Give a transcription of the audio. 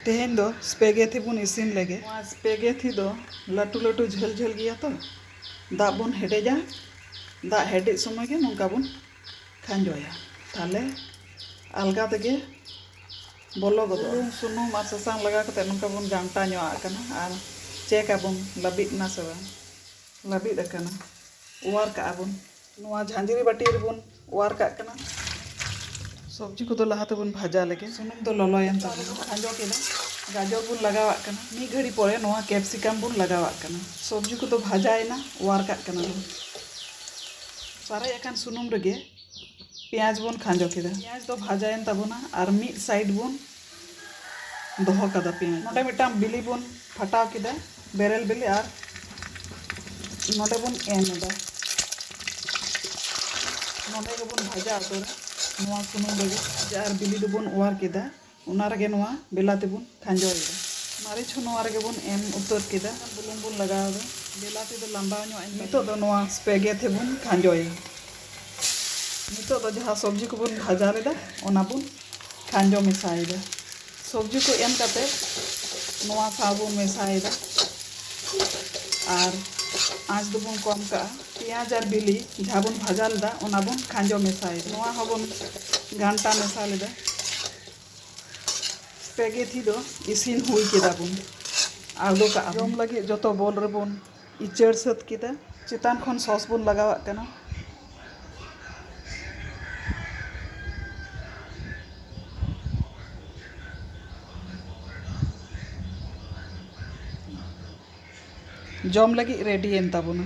तेहेन दो स्पेगेथी बुन इसिन लेगे स्पेगेथी दो लाटू लाटू झल झल गया तो दाग बुन हेडेजा दाग हेडेज समय के नोंका बुन खांजोया ताले अलगा तेगे बोलो गदो सुनुम और ससांग लगा कते नोंका बुन गांटा ᱧᱚᱜ आकना और चेक आबुन लबिद ना से लबिद आकना उवार का आबुन नोआ झांझरी बाटी रे बुन उवार का आकना सब्जी को तो लहाते बुन भाजा लेगे सुनुम तो ललोयन ताबुन खांजो केदा गाजर बुन लगावा कना मी घड़ी पड़े नोआ कैप्सिकम बुन लगावा कना सब्जी को तो भाजायना उवार का कना सारा एकान सुनुम रेगे पेंयाज बुन खांजो केदा पेंयाज तो भाजायन ताबुना और मी साइड बुन दोहो कदा पेंयाज नोडे मिटाम बिली बुन फटाव केदा बेरेल बिली और नोडे बुन एमदा नोडे के बुन भाजा आतोरे नोआ सुनुम रेगे और बिली दो बुन उवार केदा उना रेगे नोआ बेलाते बुन खांजोयदा मारिच हो नोआ रेगे बुन एम उतर केदा बुलुंग बुन लगावदा बेलाते दो लंबा ᱧᱚᱜ नितो दो नोआ स्पेगेथी बुन खांजोय नितो दो जहाँ सब्जी को बुन भाजा लेदा ओना बुन खांजो मेसायदा सब्जी को एम काते नोआ सा बुन मेसायदा और आँच दो बुन कम का पेंयाज और बिली जहाँ बुन भाजा लेदा ओना बुन खांजो मेसायदा नोआ हो बुन घंटा मेसा लेदा स्पेगेथी दो इसिन हुई केदा बुन आलू का जम लगे जो बोल रे बुन इचड़ सत केदा चितान खन सॉस बुन लगावा कना जम लगे रेडी एन ताबुना।